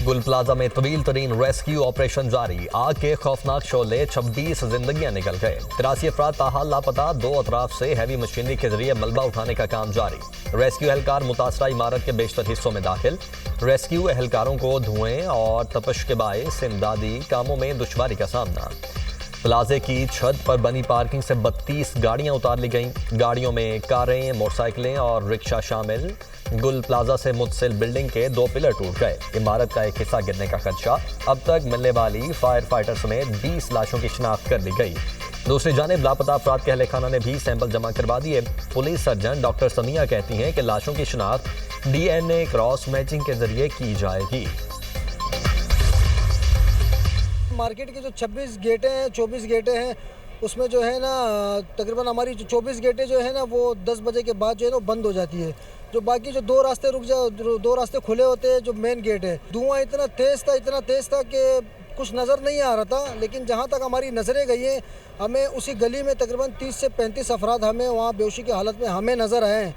गुल प्लाजा में तवील तरीन रेस्क्यू ऑपरेशन जारी। आग के खौफनाक शोले 26 जिंदगियां निकल गए। 83 अफराद ताहाल लापता। 2 अतराफ से हैवी मशीनरी के जरिए मलबा उठाने का काम जारी। रेस्क्यू एहलकार मुतासरा इमारत के बेशतर हिस्सों में दाखिल। रेस्क्यू एहलकारों को धुएं और तपश के बायस इमदादी कामों में दुश्वारी का सामना। प्लाजे की छत पर बनी पार्किंग से 32 गाड़ियां उतार ली गईं। गाड़ियों में कारें, मोटरसाइकिलें और रिक्शा शामिल। गुल प्लाजा से मुत्सिल बिल्डिंग के 2 पिलर टूट गए। इमारत का एक हिस्सा गिरने का खदशा। अब तक मिलने वाली फायर फाइटर समेत 20 लाशों की शिनाख्त कर ली गई। दूसरी जानिब लापता अफराद के अहले खाना ने भी सैंपल जमा करवा दिए। पुलिस सर्जन डॉक्टर समिया कहती हैं कि लाशों की शिनाख्त DNA क्रॉस मैचिंग के जरिए की जाएगी। मार्केट के जो 26 गेटें हैं, 24 गेटें हैं, उसमें जो है ना तकरीबन हमारी जो 24 गेटें जो है ना वो 10 बजे के बाद जो है ना बंद हो जाती है। जो बाकी जो 2 रास्ते 2 रास्ते खुले होते हैं, जो मेन गेट है। धुआं इतना तेज़ था कि कुछ नज़र नहीं आ रहा था, लेकिन जहाँ तक हमारी नज़रें गई हैं, हमें उसी गली में तकरीबन 30 से 35 अफराद हमें वहाँ बेहोशी की हालत में हमें नज़र आए हैं।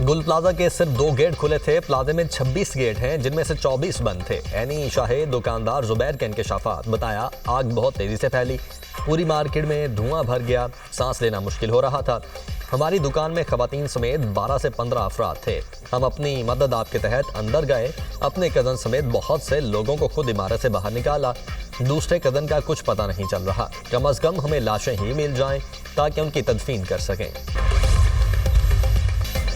गुल प्लाजा के सिर्फ 2 गेट खुले थे। प्लाजे में 26 गेट हैं, जिनमें से 24 बंद थे। एनी शाहिद दुकानदार जुबैर के इंकशाफात। बताया, आग बहुत तेजी से फैली। पूरी मार्केट में धुआं भर गया। सांस लेना मुश्किल हो रहा था। हमारी दुकान में खवातीन समेत 12 से 15 अफराद थे। हम अपनी मदद आपके तहत अंदर गए। अपने कज़न समेत बहुत से लोगों को खुद इमारत से बाहर निकाला। दूसरे कज़न का कुछ पता नहीं चल रहा। कम अज़ कम हमें लाशें ही मिल जाएं ताकि उनकी तदफीन कर सकें।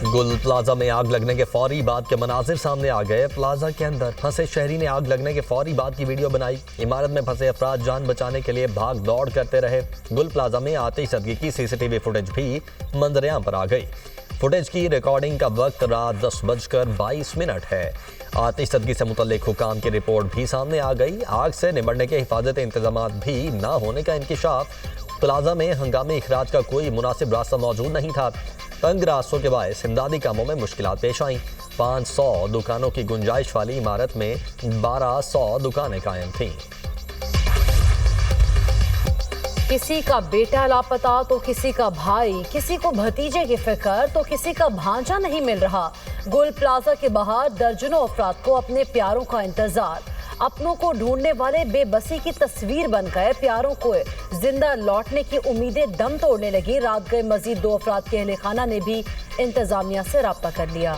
गुल प्लाजा में आग लगने के फौरी बाद के मनाजिर सामने आ गए। प्लाजा के अंदर फंसे शहरी ने आग लगने के फौरी बाद की वीडियो बनाई। इमारत में फंसे अफराद जान बचाने के लिए भाग दौड़ करते रहे। गुल प्लाजा में आतिशज़दगी की CCTV फुटेज भी मंजर-ए-आम पर आ गई। फुटेज की रिकॉर्डिंग का वक्त रात 10:22 है। आतिशज़दगी से मुतल्लिक हुकाम की रिपोर्ट भी सामने आ गई। आग से निबटने के हिफाजती इंतजामात भी ना होने का इंकिशाफ। प्लाजा में हंगामी इखराज का कोई मुनासिब रास्ता मौजूद नहीं था। तंग रास्तों के बायस इमदादी कामों में मुश्किलात पेश आईं। 500 दुकानों की गुंजाइश वाली इमारत में 1200 दुकानें कायम थीं। किसी का बेटा लापता तो किसी का भाई, किसी को भतीजे की फिक्र तो किसी का भांजा नहीं मिल रहा। गुल प्लाजा के बाहर दर्जनों अफराद को अपने प्यारों का इंतजार। अपनों को ढूंढने वाले बेबसी की तस्वीर बन गए। प्यारों को जिंदा लौटने की उम्मीदें दम तोड़ने लगी। रात गए मजीद 2 अफराद के अहले खाना ने भी इंतजामिया से राब्ता कर लिया।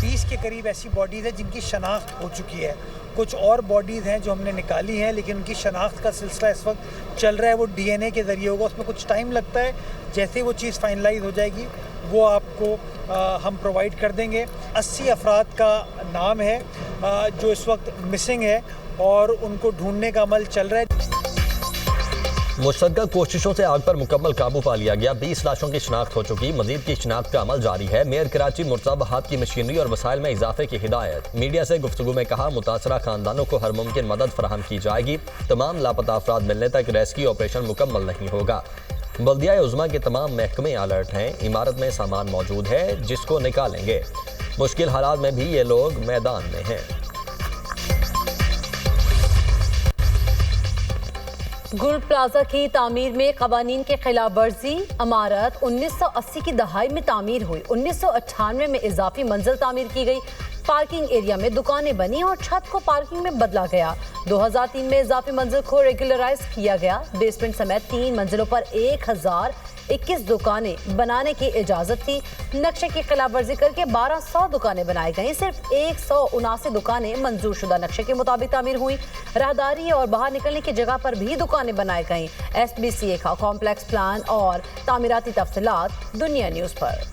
20 के करीब ऐसी बॉडीज़ हैं जिनकी शनाख्त हो चुकी है। कुछ और बॉडीज़ हैं जो हमने निकाली हैं, लेकिन उनकी शनाख्त का सिलसिला इस वक्त चल रहा है। वो DNA के ज़रिए होगा, उसमें कुछ टाइम लगता है। जैसे वो चीज़ फाइनलाइज हो जाएगी वो आपको हम प्रोवाइड कर देंगे। 80 अफराद का नाम है जो इस वक्त मिसिंग है और उनको ढूंढने का अमल चल रहा है। मुश्तरका कोशिशों से आग पर मुकम्मल काबू पा लिया गया। 20 लाशों की शिनाख्त हो चुकी। मजीद की शिनाख्त का अमल जारी है। मेयर कराची मुर्तज़ा बहात की मशीनरी और वसाइल में इजाफे की हिदायत। मीडिया से गुफ्तगू में कहा, मुतासरा खानदानों को हर मुमकिन मदद फराहम की जाएगी। तमाम लापता अफराद मिलने तक रेस्क्यू ऑपरेशन मुकम्मल नहीं होगा। बल्दिया उज़्मा के तमाम महकमे अलर्ट हैं। इमारत में सामान मौजूद है जिसको निकालेंगे। मुश्किल हालात में भी ये लोग मैदान में हैं। गुल प्लाजा की तामीर में कवानीन के खिलाफ वर्जी। इमारत 1980 की दहाई में तामीर हुई। 1998 में इजाफी मंजिल तामीर की गई। पार्किंग एरिया में दुकानें बनी और छत को पार्किंग में बदला गया। 2003 में इजाफी मंजिल को रेगुलराइज किया गया। बेसमेंट समेत 3 मंजिलों पर 1021 दुकानें बनाने की इजाजत थी। नक्शे की खिलाफ वर्जी करके 1200 दुकानें बनाई गई। सिर्फ 179 दुकानें मंजूर शुदा नक्शे के मुताबिक तामीर हुई। राहदारी और बाहर निकलने की जगह पर भी दुकानें बनाई गई। SBCA का कॉम्प्लेक्स प्लान और तामीराती तफसीलात दुनिया न्यूज़ पर।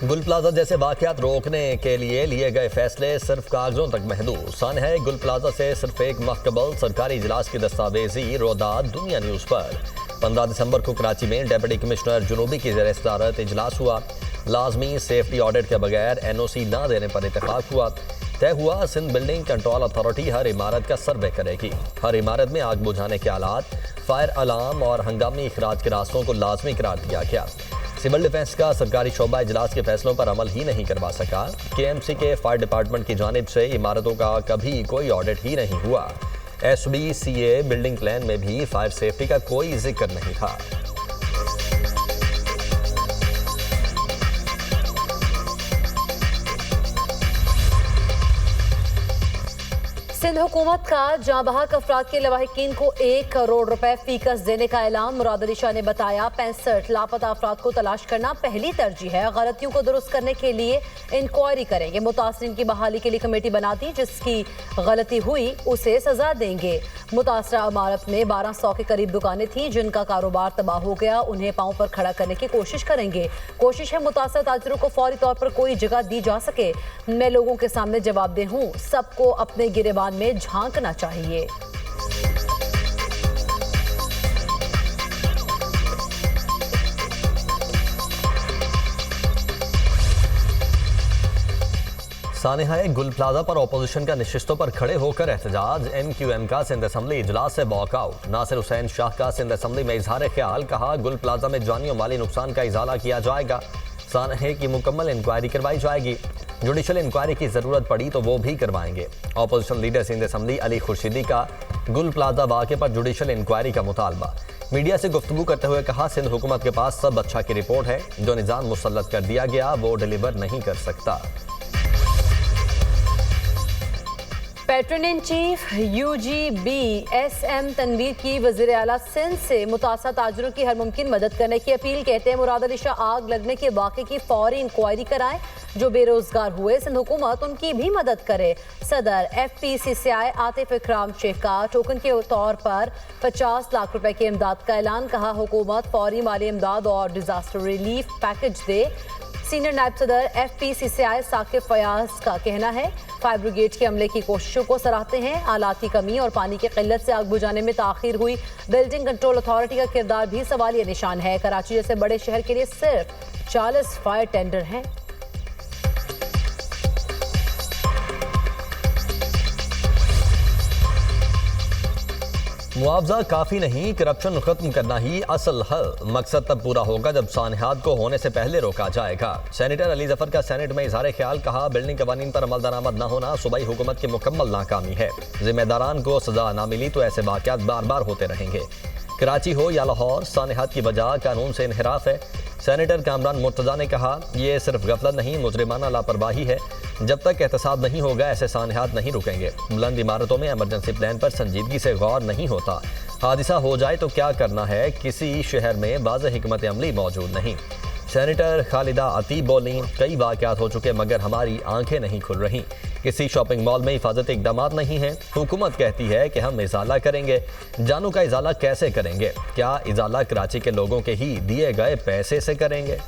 गुल प्लाजा जैसे वाक़यात रोकने के लिए लिए गए फैसले सिर्फ कागजों तक महदूद। सन है गुल प्लाजा से सिर्फ एक माह कबल सरकारी इजलास की दस्तावेजी रोदात दुनिया न्यूज़ पर। 15 दिसंबर को कराची में डिप्टी कमिश्नर जुनूबी की ज़ेर सदारत इजलास हुआ। लाजमी सेफ्टी ऑडिट के बगैर NOC ना देने पर इत्तेफाक हुआ। तय हुआ, सिंध बिल्डिंग कंट्रोल अथॉरिटी हर इमारत का सर्वे करेगी। हर इमारत में आग बुझाने के आलात, फायर अलार्म और हंगामी इखराज के रास्तों को लाजमी करार दिया गया। सिविल डिफेंस का सरकारी शोबा इजलास के फैसलों पर अमल ही नहीं करवा सका। KMC के फायर डिपार्टमेंट की जानिब से इमारतों का कभी कोई ऑडिट ही नहीं हुआ। SBCA बिल्डिंग प्लान में भी फायर सेफ्टी का कोई जिक्र नहीं था। सिंध हुकूमत का जाँ बहक अफराद के लवाहिकीन को 1 करोड़ रुपए फीकस देने का ऐलान। मुराद अली शाह ने बताया 65 लापता अफराद को तलाश करना पहली तरजीह है। गलतियों को दुरुस्त करने के लिए इंक्वायरी करेंगे। मुतासरीन की बहाली के लिए कमेटी बना दी, जिसकी गलती हुई उसे सजा देंगे। मुतासरा इमारत में 1200 के करीब दुकानें थीं जिनका कारोबार तबाह हो गया। उन्हें पांव पर खड़ा करने की कोशिश करेंगे। कोशिश है मुतासर ताजरों को फौरी तौर पर कोई जगह दी जा सके। मैं लोगों के सामने जवाबदेह हूँ, सबको अपने गिरेबान में झांकना चाहिए। सानेहाए गुल प्लाजा पर ऑपोजिशन का नशिस्तों पर खड़े होकर एहतजाज। MQM का सिंध असम्बली इजलास से वॉकआउट। नासिर हुसैन शाह का सिंध असम्बली में इजहार ख्याल, कहा गुल प्लाजा में जानी और माली नुकसान का इजाला किया जाएगा। सानहे की मुकम्मल इंक्वायरी करवाई जाएगी। जुडिशल इंक्वायरी की जरूरत पड़ी तो वो भी करवाएंगे। Opposition leader Sindh assembly Ali Khurshidi का गुल प्लाजा वाक़े पर जुडिशल इंक्वायरी का मुतालबा। मीडिया से गुफ्तगू करते हुए कहा सिंध हुकूमत के पास सब अच्छा की रिपोर्ट है, जो निज़ाम मुसल्लत कर दिया गया वो डिलीवर नहीं कर सकता। Patron in chief UGB SM Tanvir की वज़ीर आला सिंध से मुतासर ताजरों की हर मुमकिन मदद करने की अपील। कहते हैं मुराद अली शाह आग लगने के वाक़े की फौरी इंक्वायरी कराएं। जो बेरोजगार हुए सिंध हुकूमत उनकी भी मदद करे। सदर FPCCI आतिफ इकराम शेख का टोकन के तौर पर 50 लाख रुपए की इमदाद का ऐलान। कहा हुकूमत फौरी माली इमदाद और डिजास्टर रिलीफ पैकेज दे। सीनियर नायब सदर FPCCI साकिब फयाज का कहना है फायर ब्रिगेड के अमले की कोशिशों को सराहते हैं। आलात की कमी और पानी की किल्लत से आग बुझाने में ताखीर हुई। बिल्डिंग कंट्रोल अथॉरिटी का किरदार भी सवालिया निशान है। कराची जैसे बड़े शहर के लिए सिर्फ 40 फायर टेंडर हैं। मुआवजा काफ़ी नहीं, करप्शन खत्म करना ही असल हल। मकसद तब पूरा होगा जब सानहात को होने से पहले रोका जाएगा। सेनेटर अली जफर का सेनेट में इजहार ख्याल, कहा बिल्डिंग कवानीन पर अमल दरामद न होना सूबाई हुकूमत की मुकम्मल नाकामी है। जिम्मेदारान को सजा न मिली तो ऐसे वाक़यात बार बार होते रहेंगे। कराची हो या लाहौर, सानहात की वजह कानून से इनहिराफ है। सेनेटर कामरान मुर्तज़ा ने कहा यह सिर्फ गफलत नहीं मुजरिमाना लापरवाही है। जब तक एहतसाब नहीं होगा ऐसे सानहात नहीं रुकेंगे। बुलंद इमारतों में एमरजेंसी प्लान पर संजीदगी से गौर नहीं होता। हादिसा हो जाए तो क्या करना है, किसी शहर में वाज़ेह हिकमत अमली मौजूद नहीं। सेनेटर खालिदा अतीब बोली कई वाक़यात हो चुके मगर हमारी आंखें नहीं खुल रही। किसी शॉपिंग मॉल में हिफाजती इक़दामात नहीं हैं। हुकूमत कहती है कि हम इजाला करेंगे। जानों का इजाला कैसे करेंगे? क्या इजाला कराची के लोगों के ही दिए गए पैसे से करेंगे?